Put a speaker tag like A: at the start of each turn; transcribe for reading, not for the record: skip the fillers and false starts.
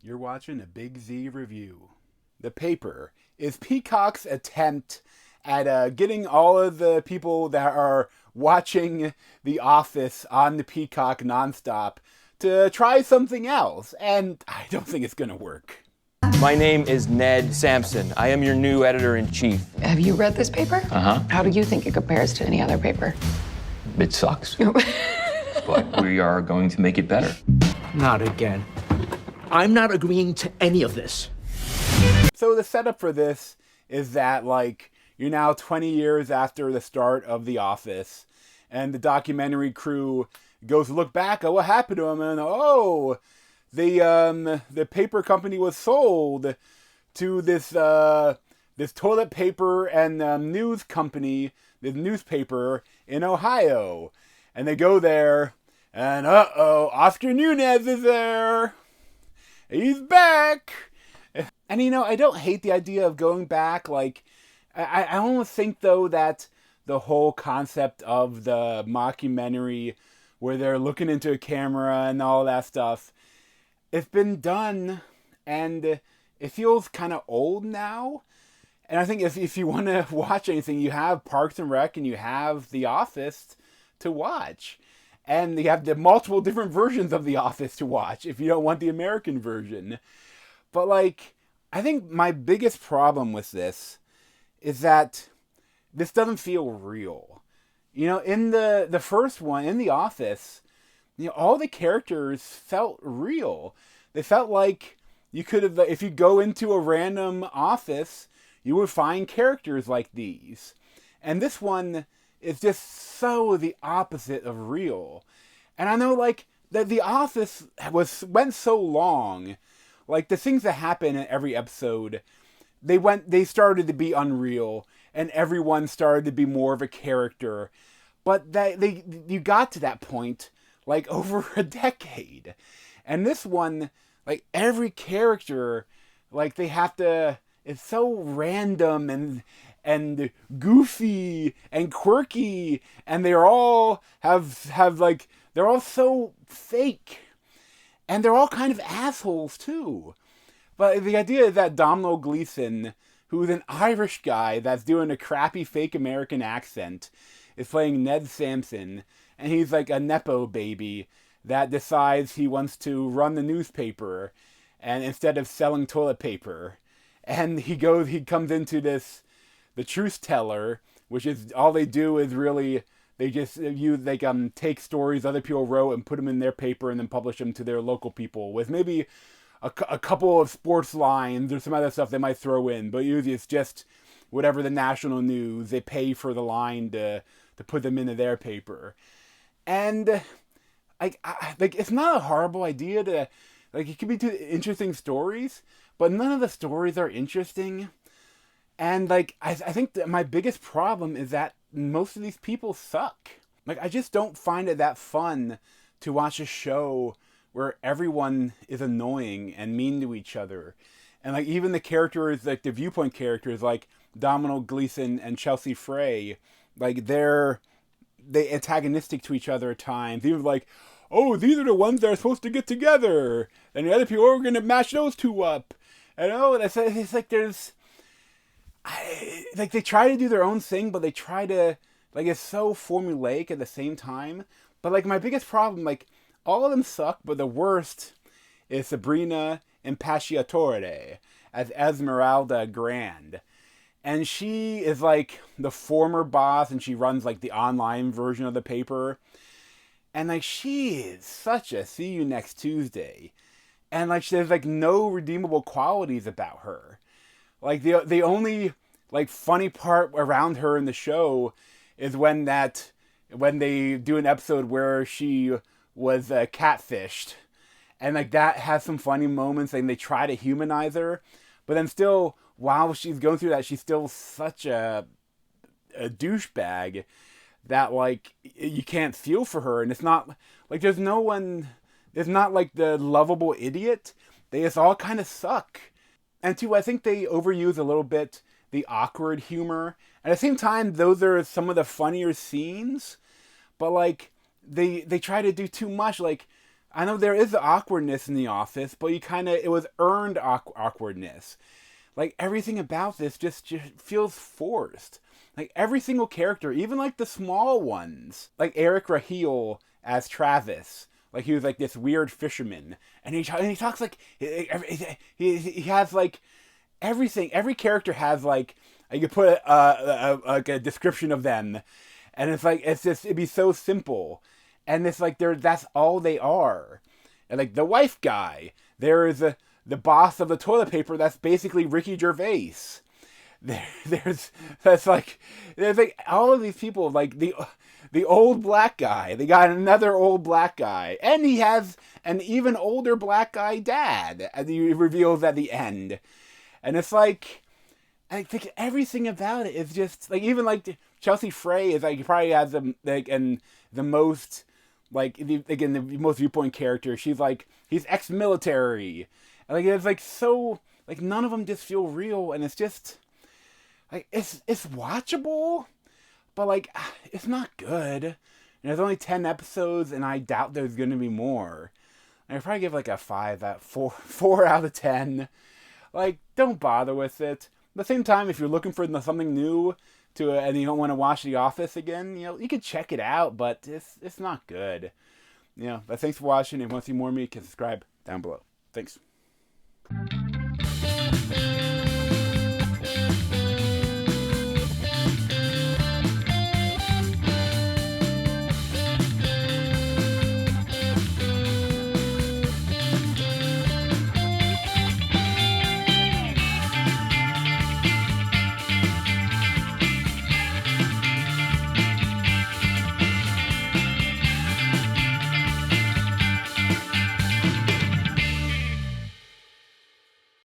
A: You're watching a Big Z review. The Paper is Peacock's attempt at getting all of the people that are watching The Office on the Peacock nonstop to try something else, and I don't think it's gonna work.
B: My name is Ned Sampson. I am your new editor-in-chief.
C: Have you read this paper?
B: Uh-huh.
C: How do you think it compares to any other paper?
B: It sucks. But we are going to make it better.
D: Not again. I'm not agreeing to any of this.
A: So the setup for this is that, you're now 20 years after the start of The Office, and the documentary crew goes to look back at what happened to them, and the paper company was sold to this toilet paper and news company, this newspaper in Ohio. And they go there, and Oscar Nunez is there. He's back. And I don't hate the idea of going back. I almost think, though, that the whole concept of the mockumentary where they're looking into a camera and all that stuff, it's been done, and it feels kind of old now. And I think if you want to watch anything, you have Parks and Rec and you have The Office to watch. And you have the multiple different versions of The Office to watch if you don't want the American version. But, I think my biggest problem with this is that this doesn't feel real. In the first one, in The Office, all the characters felt real. They felt like you could have, if you go into a random office, you would find characters like these. And this one is just so the opposite of real. And I know, that The Office went so long. The things that happen in every episode, they started to be unreal, and everyone started to be more of a character. But you got to that point, over a decade. And this one, every character, they have to, it's so random and goofy and quirky, and they all they're all so fake. And they're all kind of assholes, too. But the idea is that Domhnall Gleeson, who's an Irish guy that's doing a crappy fake American accent, is playing Ned Sampson, and he's a Nepo baby that decides he wants to run the newspaper, and instead of selling toilet paper. And he comes into the truth teller, which is, all they do is really, they just take stories other people wrote and put them in their paper and then publish them to their local people with maybe a couple of sports lines or some other stuff they might throw in. But usually it's just whatever the national news, they pay for the line to put them into their paper. And it's not a horrible idea to, it could be two interesting stories, but none of the stories are interesting. And I think that my biggest problem is that most of these people suck. I just don't find it that fun to watch a show where everyone is annoying and mean to each other. And even the characters, the viewpoint characters, Domhnall Gleeson and Chelsea Frey, they antagonistic to each other at times. Even these are the ones that are supposed to get together, and the other people are going to match those two up. And it's there's, they try to do their own thing, but they try to, it's so formulaic at the same time. But my biggest problem, all of them suck, but the worst is Sabrina Impacciatore as Esmeralda Grand. And she is the former boss, and she runs the online version of the paper. And she is such a see you next Tuesday. And there's no redeemable qualities about her. The only funny part around her in the show is when they do an episode where she was catfished, and that has some funny moments, and they try to humanize her, but then still, while she's going through that, she's still such a douchebag that you can't feel for her. And it's not there's no one, it's not the lovable idiot. They just all kind of suck. And two, I think they overuse a little bit the awkward humor. At the same time, those are some of the funnier scenes. But they try to do too much. I know there is awkwardness in The Office, but it was earned awkwardness. Like, everything about this just feels forced. Like, every single character, even like the small ones, like Eric Raheel as Travis, like he was like this weird fisherman, and he talks like he has like everything. Every character has like, you could put a description of them, and it's like it'd be so simple, and it's like that's all they are. And like the wife guy, there is the boss of the toilet paper that's basically Ricky Gervais. There's like all of these people, like the old black guy. They got another old black guy, and he has an even older black guy dad, as he reveals at the end. And it's like, I think everything about it is just like, even like Chelsea Frey is like, he probably has the most the most viewpoint character. She's like, he's ex-military, and like it's like so like none of them just feel real, and it's just like it's watchable, but like it's not good. And there's only 10 episodes, and I doubt there's gonna be more. I'd probably give like a 4 out of 10. Like, don't bother with it. At the same time, if you're looking for something new and you don't want to watch The Office again, you can check it out, but it's not good. But thanks for watching. If you want to see more of me, you can subscribe down below. Thanks.